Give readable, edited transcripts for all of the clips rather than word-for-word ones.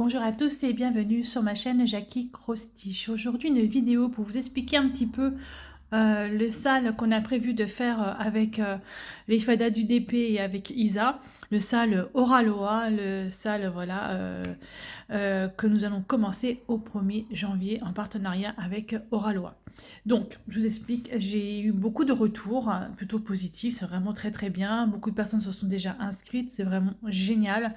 Bonjour à tous et bienvenue sur ma chaîne Jackie Crostiche. Aujourd'hui une vidéo pour vous expliquer un petit peu le sale qu'on a prévu de faire avec les fadas du DP et avec Isa, le sale Oraloa, le sale voilà que nous allons commencer au 1er janvier en partenariat avec Oraloa. Donc je vous explique, j'ai eu beaucoup de retours plutôt positifs, c'est vraiment très bien, beaucoup de personnes se sont déjà inscrites, c'est vraiment génial.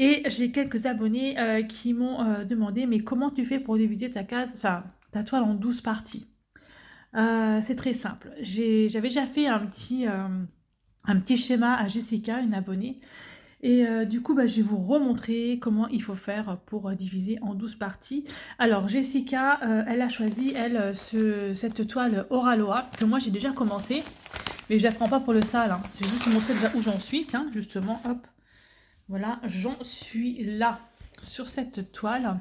Et j'ai quelques abonnés qui m'ont demandé mais comment tu fais pour diviser ta case, enfin ta toile en 12 parties. C'est très simple. J'avais déjà fait un petit schéma à Jessica, une abonnée. Et du coup, je vais vous remontrer comment il faut faire pour diviser en 12 parties. Alors, Jessica, elle a choisi, elle, cette toile Oraloa, que moi j'ai déjà commencé. Mais je ne la prends pas pour le sale. Hein. Je vais juste vous montrer déjà où j'en suis. Tiens, justement, hop. Voilà, j'en suis là, sur cette toile.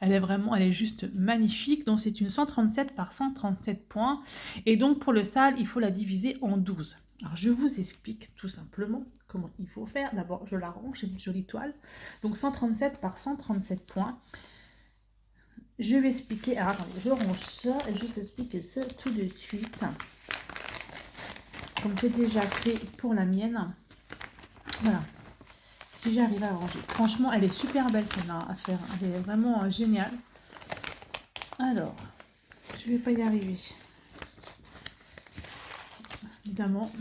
Elle est juste magnifique. Donc c'est une 137 par 137 points. Et donc pour le sale, il faut la diviser en 12. Alors je vous explique tout simplement comment il faut faire. D'abord, je la range, c'est une jolie toile. Donc 137 par 137 points. Je vais expliquer. Alors attendez, je range ça et je vous explique ça tout de suite. Comme j'ai déjà fait pour la mienne. Voilà. Si j'arrive à ranger. Franchement, elle est super belle celle-là à faire. Elle est vraiment géniale. Alors, je vais pas y arriver. Évidemment.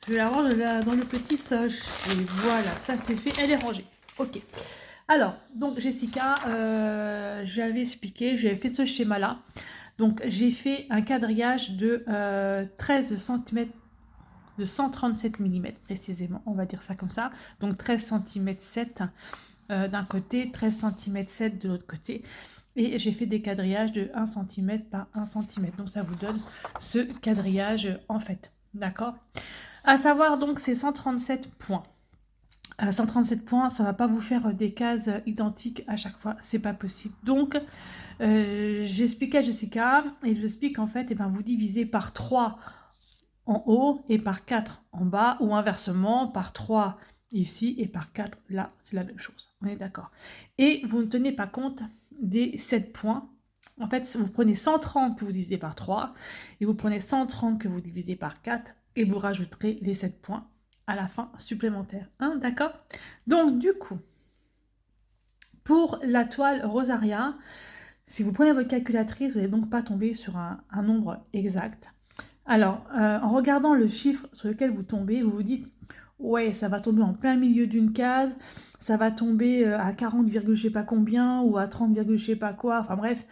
Je la range dans le petit sachet. Voilà, ça c'est fait. Elle est rangée. Ok. Alors, donc Jessica, j'avais expliqué, j'avais fait ce schéma-là. Donc, j'ai fait un quadrillage de 13 cm de 137 mm précisément, on va dire ça comme ça. Donc 13 cm 7 d'un côté, 13 cm 7 de l'autre côté. Et j'ai fait des quadrillages de 1 cm par 1 cm. Donc ça vous donne ce quadrillage en fait. D'accord? À savoir donc ces 137 points. 137 points, ça ne va pas vous faire des cases identiques à chaque fois, c'est pas possible. Donc, j'explique à Jessica et je vous explique en fait, vous divisez par 3 en haut et par 4 en bas, ou inversement, par 3 ici et par 4 là, c'est la même chose. On est d'accord. Et vous ne tenez pas compte des 7 points. En fait, vous prenez 130 que vous divisez par 3, et vous prenez 130 que vous divisez par 4, et vous rajouterez les 7 points à la fin supplémentaire. Hein, d'accord? Donc, du coup, pour la toile Rosaria, si vous prenez votre calculatrice, vous n'allez donc pas tomber sur un nombre exact. Alors, en regardant le chiffre sur lequel vous tombez, vous vous dites « Ouais, ça va tomber en plein milieu d'une case, ça va tomber à 40, je sais pas combien, ou à 30, je sais pas quoi. » Enfin bref,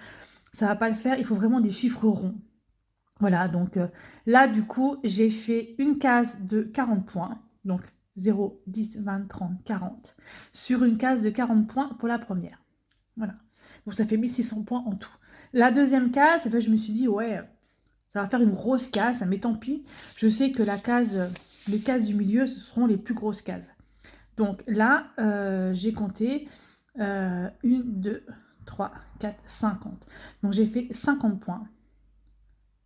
ça va pas le faire, il faut vraiment des chiffres ronds. Voilà, donc là, du coup, j'ai fait une case de 40 points. Donc 0, 10, 20, 30, 40. Sur une case de 40 points pour la première. Voilà. Donc ça fait 1600 points en tout. La deuxième case, je me suis dit « Ouais... ça va faire une grosse case, mais tant pis. Je sais que les cases du milieu, ce seront les plus grosses cases. Donc là, j'ai compté 1, 2, 3, 4, 50. Donc j'ai fait 50 points.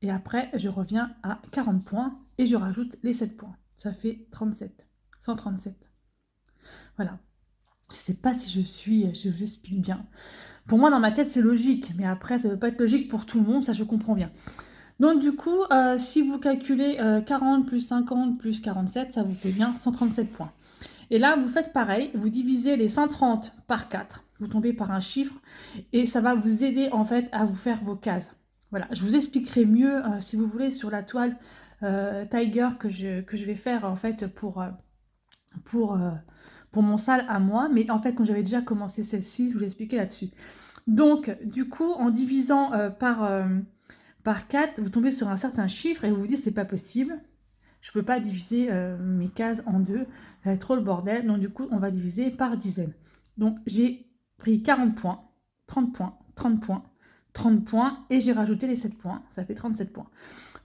Et après, je reviens à 40 points et je rajoute les 7 points. Ça fait 37. 137. Voilà. Je ne sais pas si je vous explique bien. Pour moi, dans ma tête, c'est logique. Mais après, ça ne veut pas être logique pour tout le monde, ça je comprends bien. Donc du coup, si vous calculez 40 plus 50 plus 47, ça vous fait bien 137 points. Et là, vous faites pareil, vous divisez les 130 par 4, vous tombez par un chiffre, et ça va vous aider en fait à vous faire vos cases. Voilà, je vous expliquerai mieux si vous voulez sur la toile Tiger que je vais faire en fait pour mon sale à moi, mais en fait quand j'avais déjà commencé celle-ci, je vous l'expliquais là-dessus. Donc du coup, en divisant par 4, vous tombez sur un certain chiffre et vous vous dites c'est pas possible, je peux pas diviser mes cases en deux, ça va être trop le bordel, donc du coup on va diviser par dizaines. Donc j'ai pris 40 points, 30 points, 30 points, 30 points et j'ai rajouté les 7 points, ça fait 37 points.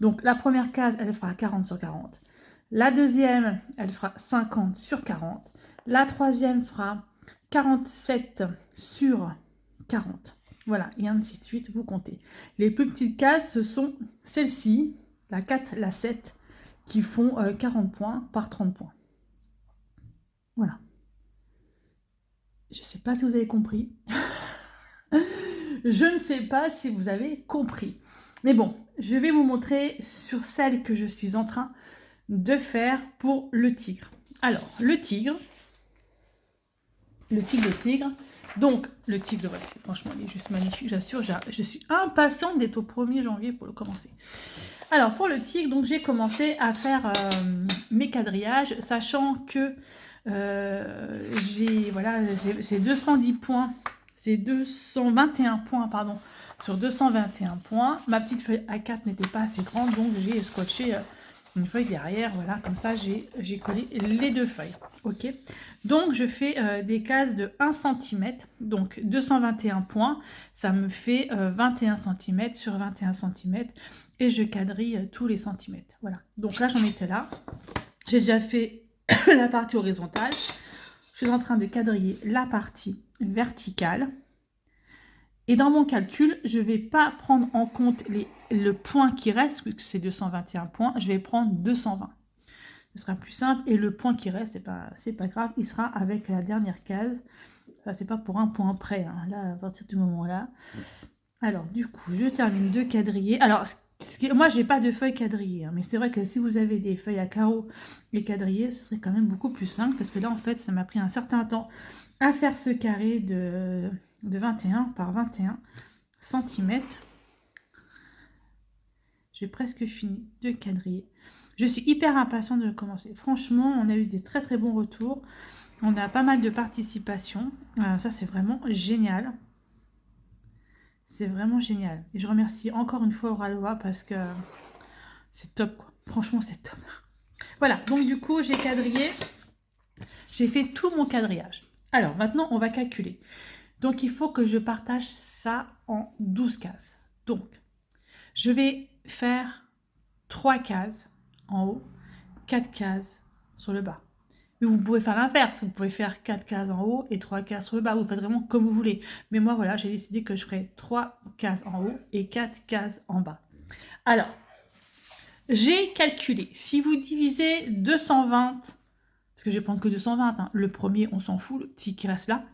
Donc la première case elle fera 40 sur 40, la deuxième elle fera 50 sur 40, la troisième fera 47 sur 40. Voilà, et ainsi de suite, vous comptez. Les plus petites cases, ce sont celles-ci, la 4, la 7, qui font 40 points par 30 points. Voilà. Je ne sais pas si vous avez compris. Je ne sais pas si vous avez compris. Mais bon, je vais vous montrer sur celle que je suis en train de faire pour le tigre. Alors, le tigre. Donc, le tigre, ouais, franchement, il est juste magnifique, j'assure. Je suis impatiente d'être au 1er janvier pour le commencer. Alors, pour le tigre, donc j'ai commencé à faire mes quadrillages, sachant que c'est 210 points, c'est 221 points, pardon, sur 221 points. Ma petite feuille A4 n'était pas assez grande, donc j'ai scotché une feuille derrière, voilà, comme ça j'ai collé les deux feuilles. Ok, donc je fais des cases de 1 cm, donc 221 points, ça me fait 21 cm sur 21 cm, et je quadrille tous les centimètres. Voilà, donc là j'en étais là, j'ai déjà fait la partie horizontale, je suis en train de quadriller la partie verticale. Et dans mon calcul, je ne vais pas prendre en compte le point qui reste, puisque c'est 221 points, je vais prendre 220. Ce sera plus simple, et le point qui reste, c'est pas grave, il sera avec la dernière case. Enfin, c'est pas pour un point près, hein, là, à partir du moment-là. Alors, du coup, je termine de quadriller. Alors, moi, j'ai pas de feuilles quadrillées, hein, mais c'est vrai que si vous avez des feuilles à carreaux et quadrillées, ce serait quand même beaucoup plus simple, parce que là, en fait, ça m'a pris un certain temps à faire ce carré de 21 par 21 cm. J'ai presque fini de quadriller. Je suis hyper impatiente de commencer. Franchement, on a eu des très très bons retours. On a pas mal de participation. Ça, c'est vraiment génial. C'est vraiment génial. Et je remercie encore une fois Auralois parce que c'est top, quoi. Franchement, c'est top. Voilà, donc du coup, j'ai quadrillé. J'ai fait tout mon quadrillage. Alors, maintenant, on va calculer. Donc, il faut que je partage ça en 12 cases. Donc, je vais faire 3 cases en haut, 4 cases sur le bas. Mais vous pouvez faire l'inverse. Vous pouvez faire 4 cases en haut et 3 cases sur le bas. Vous faites vraiment comme vous voulez. Mais moi, voilà, j'ai décidé que je ferai 3 cases en haut et 4 cases en bas. Alors, j'ai calculé. Si vous divisez 220, parce que je vais prendre que 220, hein, le premier, on s'en fout, le petit qui reste là.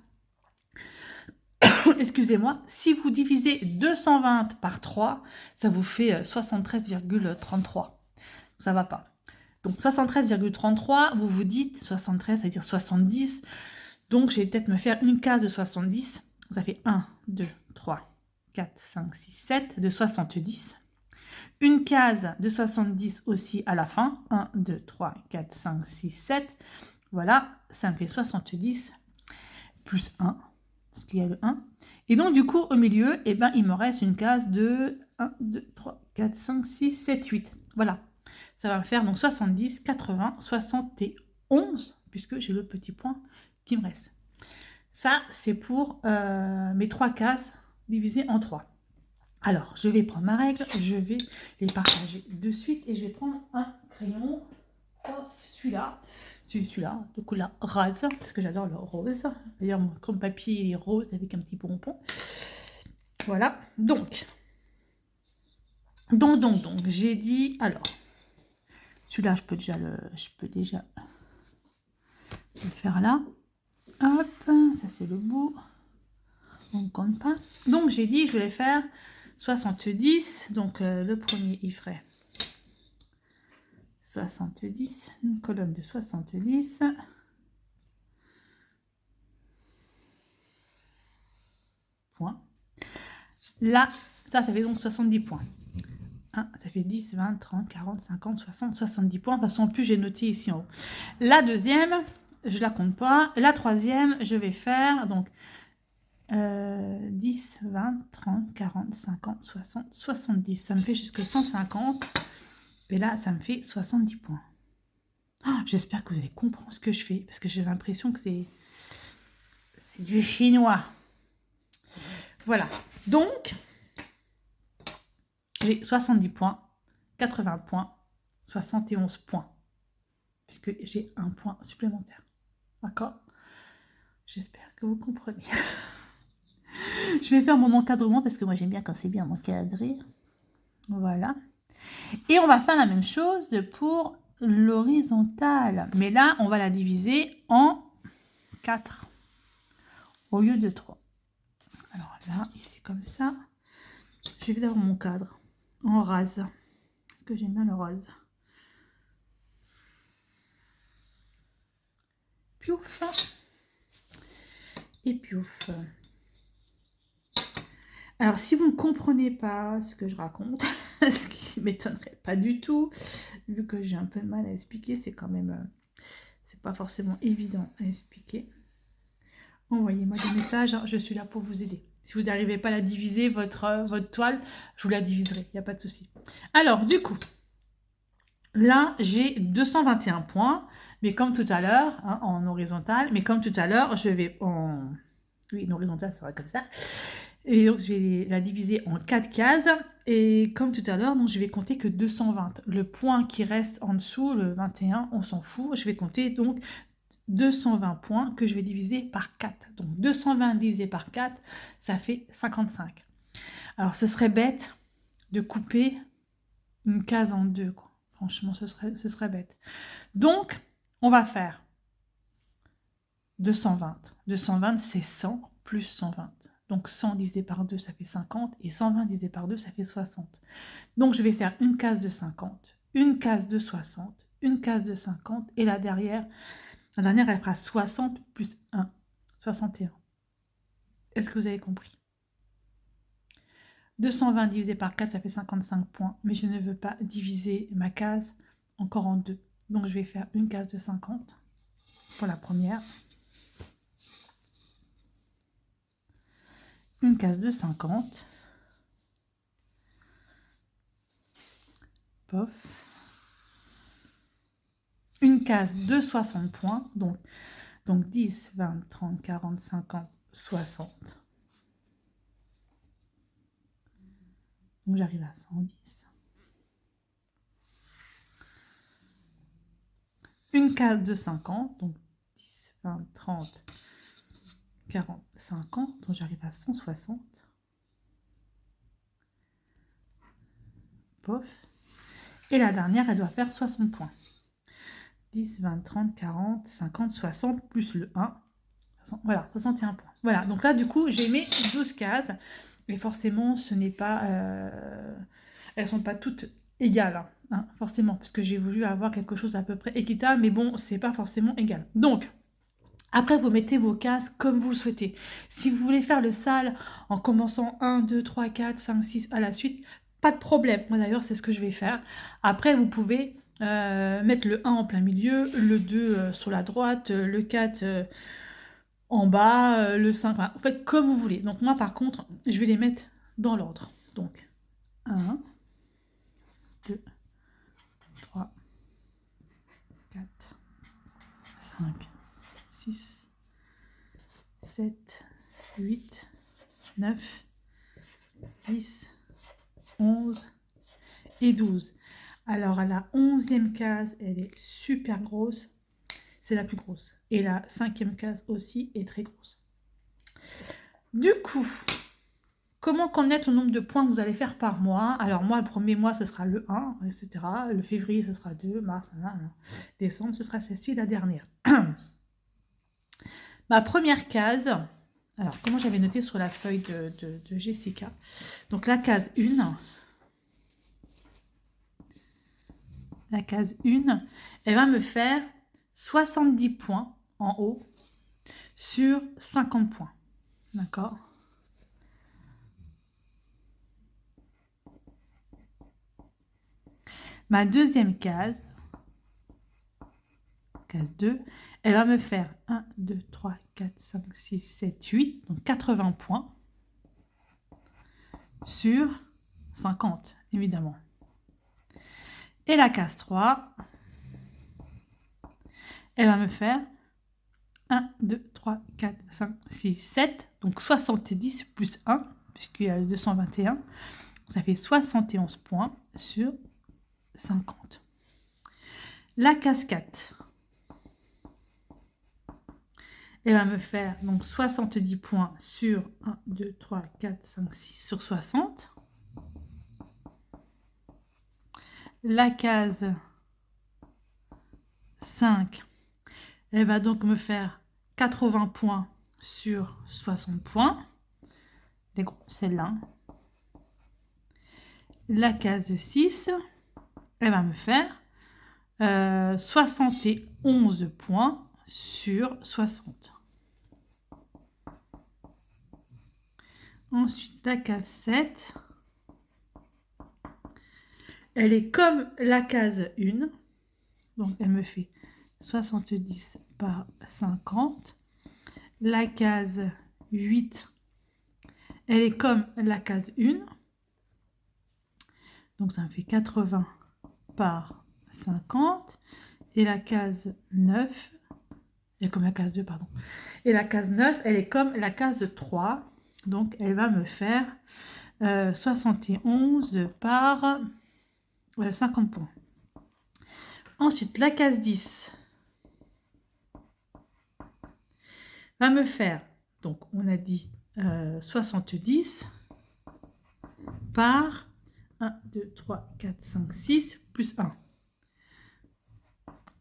Excusez-moi, si vous divisez 220 par 3, ça vous fait 73,33. Ça va pas. Donc 73,33, vous vous dites 73, c'est-à-dire 70. Donc je vais peut-être me faire une case de 70. Ça fait 1, 2, 3, 4, 5, 6, 7 de 70. Une case de 70 aussi à la fin. 1, 2, 3, 4, 5, 6, 7. Voilà, ça me fait 70 plus 1. Parce qu'il y a le 1. Et donc, du coup, au milieu, eh ben, il me reste une case de 1, 2, 3, 4, 5, 6, 7, 8. Voilà. Ça va me faire donc 70, 80, 71, puisque j'ai le petit point qui me reste. Ça, c'est pour mes 3 cases divisées en 3. Alors, je vais prendre ma règle, je vais les partager de suite et je vais prendre un crayon. Celui-là, de couleur rose, parce que j'adore le rose. D'ailleurs, mon crème papier est rose avec un petit pompon. Voilà, donc, j'ai dit, alors, celui-là, je peux déjà le faire là. Hop, ça c'est le bout. On ne compte pas. Donc, j'ai dit, je vais faire 70. Donc, le premier, il ferait 70, une colonne de 70. Points. Là, ça fait donc 70 points. 1, ça fait 10, 20, 30, 40, 50, 60, 70 points. De toute façon, en plus, j'ai noté ici en haut. La deuxième, je la compte pas. La troisième, je vais faire donc 10, 20, 30, 40, 50, 60, 70. Ça me fait jusque 150. Et là, ça me fait 70 points. Oh, j'espère que vous allez comprendre ce que je fais, parce que j'ai l'impression que c'est du chinois. Voilà. Donc, j'ai 70 points, 80 points, 71 points, puisque j'ai un point supplémentaire. D'accord? J'espère que vous comprenez. Je vais faire mon encadrement, parce que moi, j'aime bien quand c'est bien encadré. Voilà. Et on va faire la même chose pour l'horizontale. Mais là, on va la diviser en 4. au lieu de 3. Alors là, ici comme ça, je vais avoir mon cadre en rase. Parce que j'aime bien le rose. Piouf. Et piouf. Alors, si vous ne comprenez pas ce que je raconte, ce qui ne m'étonnerait pas du tout, vu que j'ai un peu de mal à expliquer, c'est quand même... c'est pas forcément évident à expliquer. Envoyez-moi des messages, hein, je suis là pour vous aider. Si vous n'arrivez pas à la diviser, votre toile, je vous la diviserai, il n'y a pas de souci. Alors, du coup, là, j'ai 221 points, mais comme tout à l'heure, hein, en horizontal, mais comme tout à l'heure, je vais en... Oui, en horizontal, ça va comme ça. Et donc, je vais la diviser en 4 cases. Et comme tout à l'heure, donc je vais compter que 220. Le point qui reste en dessous, le 21, on s'en fout. Je vais compter donc 220 points que je vais diviser par 4. Donc 220 divisé par 4, ça fait 55. Alors, ce serait bête de couper une case en deux, quoi. Franchement, ce serait bête. Donc, on va faire 220. 220, c'est 100 plus 120. Donc 100 divisé par 2, ça fait 50. Et 120 divisé par 2, ça fait 60. Donc je vais faire une case de 50, une case de 60, une case de 50. Et la dernière, elle fera 60 plus 1, 61. Est-ce que vous avez compris? 220 divisé par 4, ça fait 55 points. Mais je ne veux pas diviser ma case encore en deux. Donc je vais faire une case de 50 pour la première. Une case de 50. Pof. Une case de 60 points. Donc 10, 20, 30, 40, 50, 60. Donc j'arrive à 110. Une case de 50. Donc 10, 20, 30, 40, 50. Donc j'arrive à 160. Pof. Et la dernière, elle doit faire 60 points. 10, 20, 30, 40, 50, 60, plus le 1. Voilà, 61 points. Voilà, donc là, du coup, j'ai mis 12 cases. Et forcément, ce n'est pas... elles ne sont pas toutes égales, hein, forcément, parce que j'ai voulu avoir quelque chose à peu près équitable, mais bon, c'est pas forcément égal. Donc, après, vous mettez vos cases comme vous le souhaitez. Si vous voulez faire le sale en commençant 1, 2, 3, 4, 5, 6 à la suite, pas de problème. Moi d'ailleurs, c'est ce que je vais faire. Après, vous pouvez mettre le 1 en plein milieu, le 2 sur la droite, le 4 en bas, le 5, enfin, vous faites comme vous voulez. Donc moi, par contre, je vais les mettre dans l'ordre. Donc, 1, 2, 3, 4, 5, 6, 7, 8, 9, 10, 11 et 12. Alors, à la 11e case, elle est super grosse. C'est la plus grosse. Et la 5e case aussi est très grosse. Du coup, comment connaître le nombre de points que vous allez faire par mois? Alors, moi, le premier mois, ce sera le 1, etc. Le février, ce sera 2, mars, décembre, ce sera celle-ci, la dernière. Ma première case, alors, comment j'avais noté sur la feuille de Jessica? Donc, la case 1. La case 1, elle va me faire 70 points en haut sur 50 points. D'accord? Ma deuxième case, case 2, elle va me faire 1, 2, 3, 4, 5, 6, 7, 8, donc 80 points sur 50, évidemment. Et la case 3, elle va me faire 1, 2, 3, 4, 5, 6, 7, donc 70 plus 1, puisqu'il y a le 221, ça fait 71 points sur 50. La case 4, elle va me faire donc 70 points sur 1, 2, 3, 4, 5, 6 sur 60. La case 5, elle va donc me faire 80 points sur 60 points. Celle-là. La case 6, elle va me faire 71 points sur 60. Ensuite, la case 7, elle est comme la case 1. Donc, elle me fait 70 par 50. La case 8, elle est comme la case 1. Donc, ça me fait 80 par 50. Et la case 9, elle est comme la case 2, pardon. Et la case 9, elle est comme la case 3. Donc, elle va me faire 71 par 50 points. Ensuite, la case 10 va me faire, donc on a dit 70 par 1, 2, 3, 4, 5, 6 plus 1.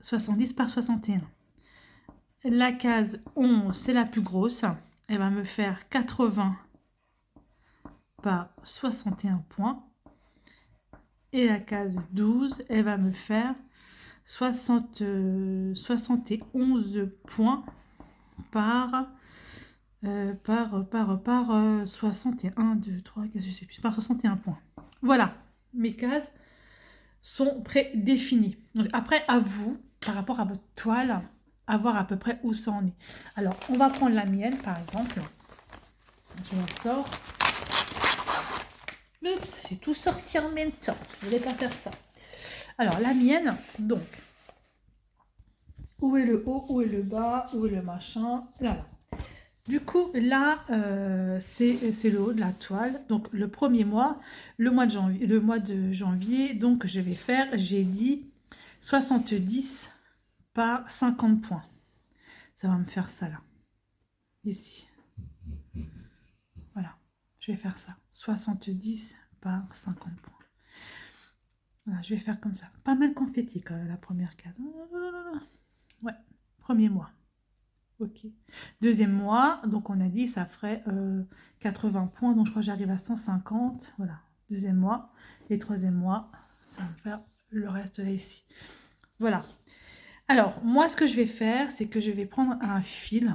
70 par 61. La case 11, c'est la plus grosse. Elle va me faire 80 par 61 points. Et la case 12, elle va me faire 71 points par 61, 2, 3, 4, je sais plus, par 61 points. Voilà, mes cases sont prédéfinies. Donc après, à vous, par rapport à votre toile, à voir à peu près où ça en est. Alors, on va prendre la mienne, par exemple. Je la sors. Oups, j'ai tout sorti en même temps. Je ne voulais pas faire ça. Alors, la mienne, donc, où est le haut, où est le bas, où est le machin, là. Du coup, là, c'est le haut de la toile. Donc, le premier mois, le mois de janvier, donc, je vais faire, j'ai dit, 70 par 50 points. Ça va me faire ça, là. Ici. Voilà. Je vais faire ça. 70 par 50 points. Voilà, je vais faire comme ça. Pas mal confetti, quand même, la première case. Ouais, premier mois. Ok. Deuxième mois, donc on a dit ça ferait 80 points, donc je crois que j'arrive à 150. Voilà, deuxième mois. Et troisième mois, ça va me faire le reste là ici. Voilà. Alors, moi, ce que je vais faire, c'est que je vais prendre un fil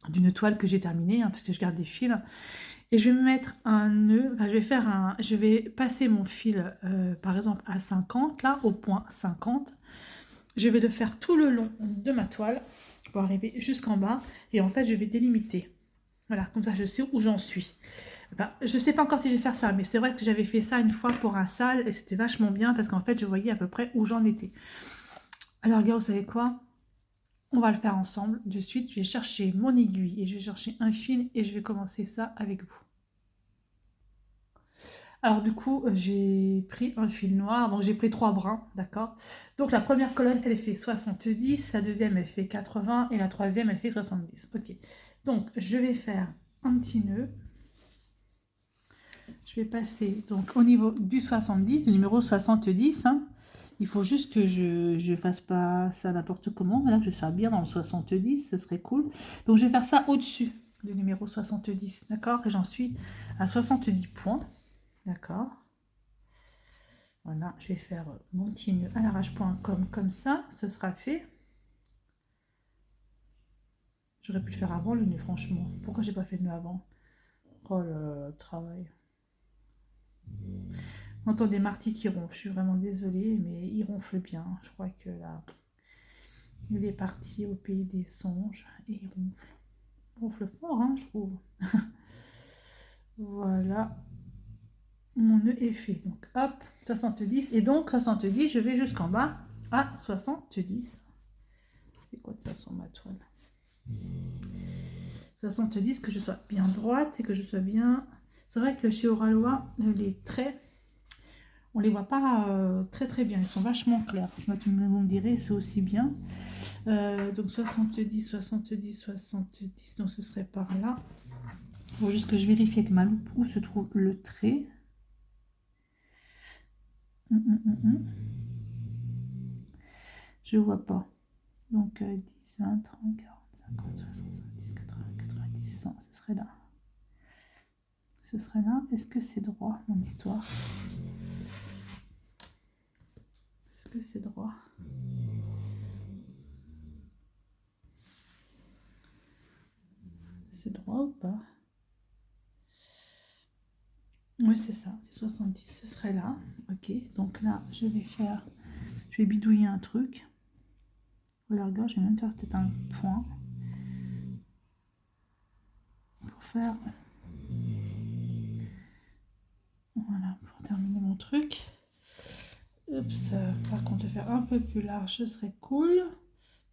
d'une toile que j'ai terminée, parce que je garde des fils, et je vais me mettre un nœud, enfin, je vais passer mon fil, par exemple, à 50, là, au point 50. Je vais le faire tout le long de ma toile, pour arriver jusqu'en bas, et en fait, je vais délimiter. Voilà, comme ça, je sais où j'en suis. Enfin, je ne sais pas encore si je vais faire ça, mais c'est vrai que j'avais fait ça une fois pour un sale, et c'était vachement bien, parce qu'en fait, je voyais à peu près où j'en étais. Alors, gars, vous savez quoi? On va le faire ensemble. De suite, je vais chercher mon aiguille et je vais chercher un fil et je vais commencer ça avec vous. Alors du coup, j'ai pris un fil noir, donc j'ai pris 3 brins, d'accord? Donc la première colonne, elle fait 70, la deuxième, elle fait 80 et la troisième, elle fait 70. Ok. Donc je vais faire un petit nœud. Je vais passer donc au niveau du 70, du numéro 70, hein. Il faut juste que je fasse pas ça n'importe comment. Voilà, que je sois bien dans le 70, ce serait cool. Donc, je vais faire ça au-dessus du numéro 70, d'accord? Et j'en suis à 70 points, d'accord? Voilà, je vais faire mon petit nœud à l'arrache-point comme ça, ce sera fait. J'aurais pu le faire avant le nœud, franchement. Pourquoi j'ai pas fait le nœud avant? Oh là là, travail. On entend des martis qui ronflent. Je suis vraiment désolée, mais ils ronflent bien. Je crois que là, il est parti au pays des songes et il ronfle. Il ronfle fort, hein, je trouve. Voilà. Mon nœud est fait. Donc, hop, 70. Et donc, 70, je vais jusqu'en bas à 70. C'est quoi de ça sur ma toile? 70, que je sois bien droite et que je sois bien... C'est vrai que chez Oralois, les traits, on les voit pas très très bien. Ils sont vachement clairs. Vous me direz, c'est aussi bien. Donc 70, 70, 70. Donc ce serait par là. Il faut juste que je vérifie avec ma loupe où se trouve le trait. Je vois pas. Donc 10, 20, 30, 40, 50, 60, 70, 80, 90, 100, ce serait là. Ce serait là. Est-ce que c'est droit, mon histoire? Est-ce que c'est droit? C'est droit ou pas? Oui, c'est ça, c'est 70, ce serait là. Ok, donc là, je vais bidouiller un truc. Voilà, regarde, je vais même faire peut-être un point. Pour faire... Voilà, pour terminer mon truc. Oups, par contre, de faire un peu plus large, ce serait cool.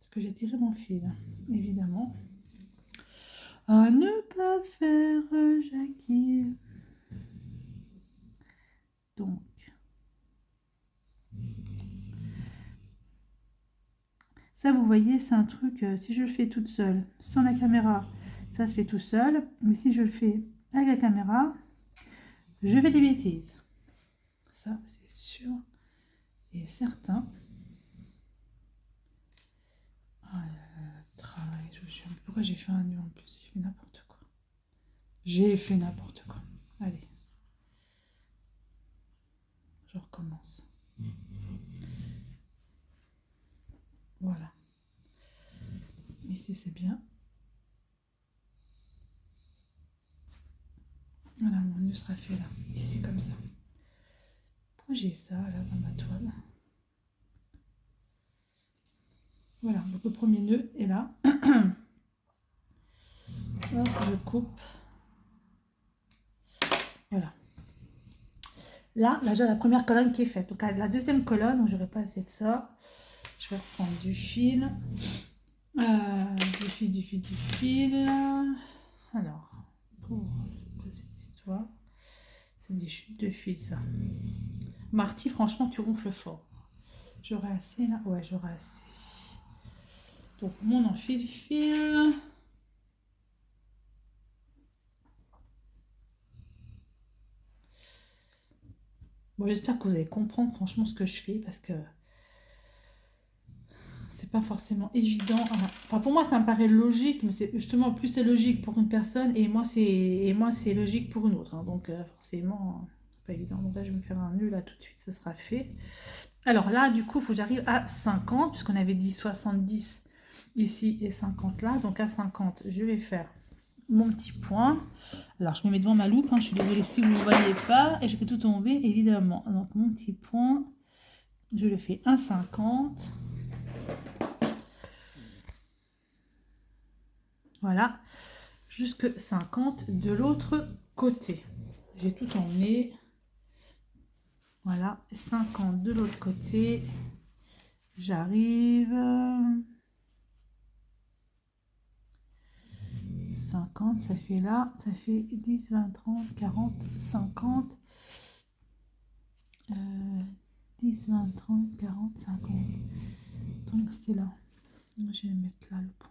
Parce que j'ai tiré mon fil, évidemment. À ne pas faire Jackie. Donc, ça, vous voyez, c'est un truc, si je le fais toute seule, sans la caméra, ça se fait tout seul. Mais si je le fais avec la caméra, je fais des bêtises. Ça, c'est sûr et certain. Ah, travail, je suis... Pourquoi j'ai fait un nœud en plus? J'ai fait n'importe quoi. J'ai fait n'importe quoi. Allez. Je recommence. Voilà. Ici, c'est bien. Voilà, mon nœud sera fait là. Ici, comme ça. Pourquoi j'ai ça là dans ma toile? Voilà, donc le premier nœud est là. Hop, je coupe. Voilà. Là, j'ai la première colonne qui est faite. Donc la deuxième colonne, donc j'aurai pas assez de ça. Je vais reprendre du fil. Du fil. Alors, pour cette histoire, c'est des chutes de fil, ça. Marty, franchement, tu ronfles fort. J'aurai assez là? Ouais, j'aurai assez. Donc, mon enfile-fil. Bon, j'espère que vous allez comprendre franchement ce que je fais parce que c'est pas forcément évident. Enfin, pour moi, ça me paraît logique, mais c'est justement plus c'est logique pour une personne et moi, c'est logique pour une autre. Hein. Donc, forcément, c'est pas évident. Donc là, je vais me faire un nœud là tout de suite, ce sera fait. Alors là, du coup, il faut que j'arrive à 50, puisqu'on avait dit 70 ici et 50 là. Donc à 50, je vais faire mon petit point. Alors, je me mets devant ma loupe, hein, je suis désolée si vous ne voyez pas. Et je fais tout tomber, évidemment. Donc, mon petit point, je le fais à 50. Voilà. Jusque 50 de l'autre côté. J'ai tout emmené. Voilà. 50 de l'autre côté. J'arrive. 50, ça fait là, ça fait 10, 20, 30, 40, 50. 10, 20, 30, 40, 50. Donc c'est là. Je vais mettre là le point.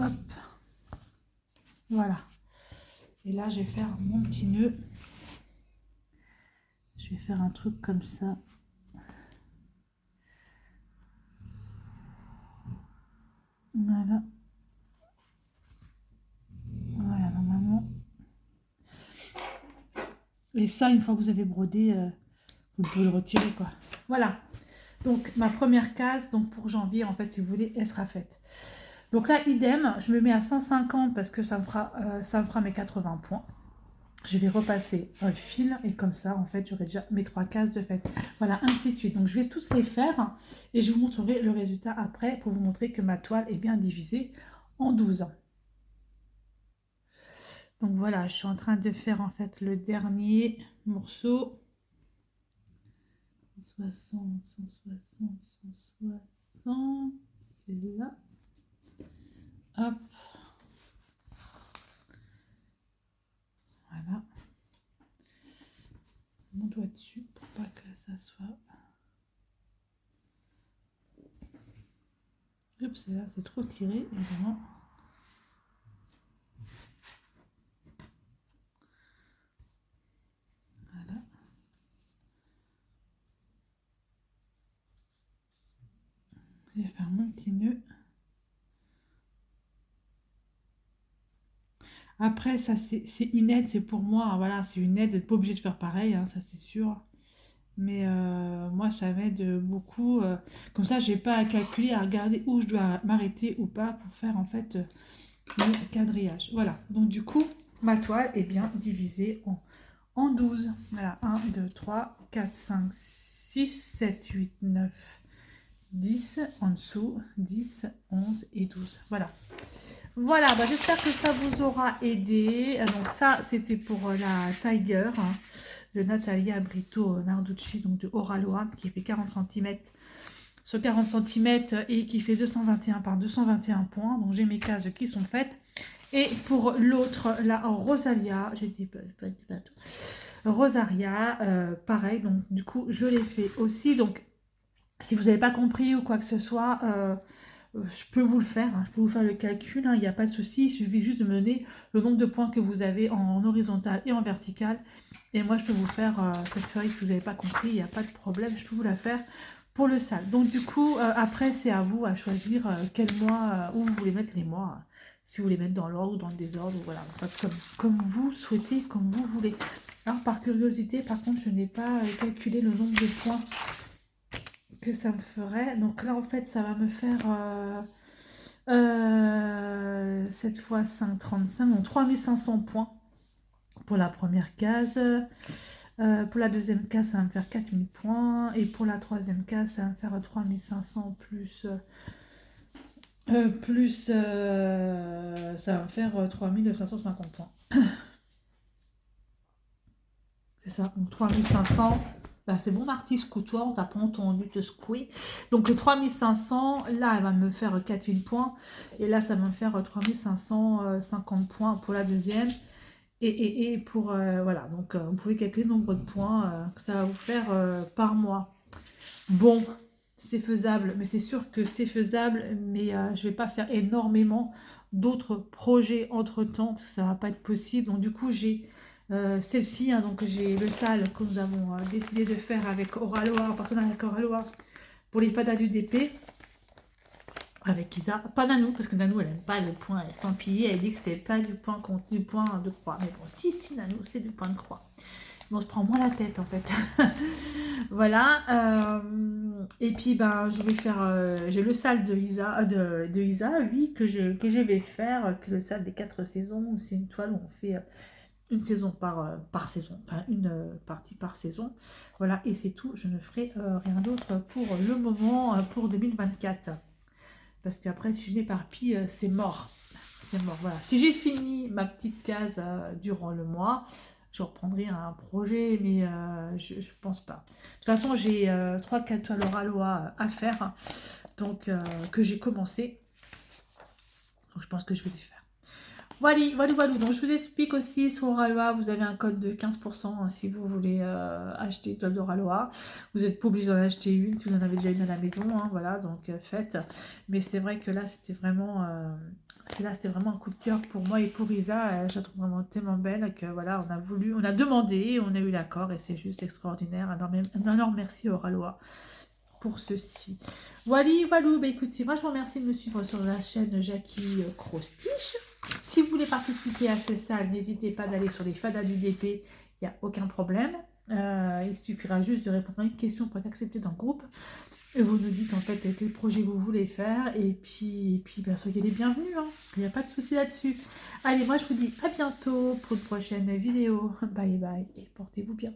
Hop. Voilà. Et là, je vais faire mon petit nœud. Je vais faire un truc comme ça. Voilà. Voilà, normalement. Et ça, une fois que vous avez brodé, vous pouvez le retirer, quoi. Voilà. Donc, ma première case, donc pour janvier, en fait, si vous voulez, elle sera faite. Donc là, idem, je me mets à 150 parce que ça me fera mes 80 points. Je vais repasser un fil et comme ça, en fait, j'aurai déjà mes 3 cases de fait. Voilà, ainsi de suite. Donc, je vais tous les faire et je vous montrerai le résultat après pour vous montrer que ma toile est bien divisée en 12. Donc, voilà, je suis en train de faire en fait le dernier morceau. 160, 160, 160, c'est là. Hop. Voilà. Mon doigt dessus pour pas que ça soit... Oups, là c'est trop tiré, évidemment. Voilà. Je vais faire mon petit nœud. Après, ça, c'est une aide, c'est pour moi, hein, voilà, c'est une aide, vous n'êtes pas obligé de faire pareil, hein, ça c'est sûr. Mais moi, ça m'aide beaucoup. Comme ça, j'ai pas à calculer, à regarder où je dois m'arrêter ou pas pour faire en fait le quadrillage. Voilà, donc du coup, ma toile est bien divisée en 12. Voilà, 1, 2, 3, 4, 5, 6, 7, 8, 9, 10. En dessous, 10, 11 et 12. Voilà. Voilà, bah, j'espère que ça vous aura aidé. Donc ça, c'était pour la Tiger, hein, de Natalia Brito Narducci, donc de Oraloa, qui fait 40 cm sur 40 cm et qui fait 221 par 221 points. Donc j'ai mes cases qui sont faites. Et pour l'autre, la Rosalia, j'ai dit pas tout. Rosaria, pareil, donc du coup, je l'ai fait aussi. Donc, si vous n'avez pas compris ou quoi que ce soit, je peux vous le faire, hein, je peux vous faire le calcul, hein, il n'y a pas de souci, il suffit juste de me donner le nombre de points que vous avez en horizontal et en vertical. Et moi, je peux vous faire cette feuille, si vous n'avez pas compris, il n'y a pas de problème, je peux vous la faire pour le sale. Donc du coup, après, c'est à vous à choisir quel mois, où vous voulez mettre les mois. Si vous voulez mettre dans l'ordre ou dans le désordre, voilà, comme vous souhaitez, comme vous voulez. Alors, par curiosité, par contre, je n'ai pas calculé le nombre de points que ça me ferait. Donc là, en fait, ça va me faire 7 fois 5, 35, donc 3500 points pour la première case. Pour la deuxième case, ça va me faire 4000 points. Et pour la troisième case, ça va me faire 3500 ça va me faire 3550 points. C'est ça, donc 3500. Bah, c'est bon, Marty, secoue-toi, on t'a pas entendu te secouer. Donc 3500, là, elle va me faire 4000 points. Et là, ça va me faire 3550 points pour la deuxième. Et pour, voilà, donc vous pouvez calculer le nombre de points que ça va vous faire par mois. Bon, c'est faisable, mais c'est sûr que c'est faisable, mais je vais pas faire énormément d'autres projets entre-temps, parce que ça va pas être possible. Donc du coup, j'ai celle-ci, hein, donc j'ai le sale que nous avons décidé de faire avec Oraloa, en partenariat avec Oraloa, pour les fadas du DP, avec Isa. Pas Nanou, parce que Nanou, elle n'aime pas le point estampillé, elle dit que c'est pas du point de croix. Mais bon, si, Nanou, c'est du point de croix. Bon, je prends moins la tête en fait. Voilà. Et puis ben je vais faire. J'ai le sale de Isa, de Isa, oui, que je vais faire, que le sale des 4 saisons. C'est une toile où on fait une saison par saison, enfin une partie par saison. Voilà, et c'est tout. Je ne ferai rien d'autre pour le moment, pour 2024. Parce qu'après, si je m'éparpille, c'est mort. C'est mort, voilà. Si j'ai fini ma petite case durant le mois, je reprendrai un projet, mais je pense pas. De toute façon, j'ai 3-4 toiles Oraloa à faire, donc que j'ai commencé. Donc je pense que je vais les faire. Voilà, voilà, voilà. Donc je vous explique aussi sur Oraloa, vous avez un code de 15% hein, si vous voulez acheter une toile d'Oraloa. Vous n'êtes pas obligé d'en acheter une si vous en avez déjà une à la maison, hein, voilà, donc faites. Mais c'est vrai que là, c'était vraiment un coup de cœur pour moi et pour Isa. Je la trouve vraiment tellement belle que voilà, on a demandé, on a eu l'accord et c'est juste extraordinaire. Un énorme merci Oraloa pour ceci. Voilà, voilà, bah écoutez, moi je vous remercie de me suivre sur la chaîne Jackie Crostiche. Si vous voulez participer à ce sale, n'hésitez pas d'aller sur les fadas du DP, il n'y a aucun problème. Il suffira juste de répondre à une question pour être accepté dans le groupe. Et vous nous dites en fait quel projet vous voulez faire. Et puis bah, soyez les bienvenus. Hein. Il n'y a pas de souci là-dessus. Allez, moi je vous dis à bientôt pour une prochaine vidéo. Bye bye et portez-vous bien.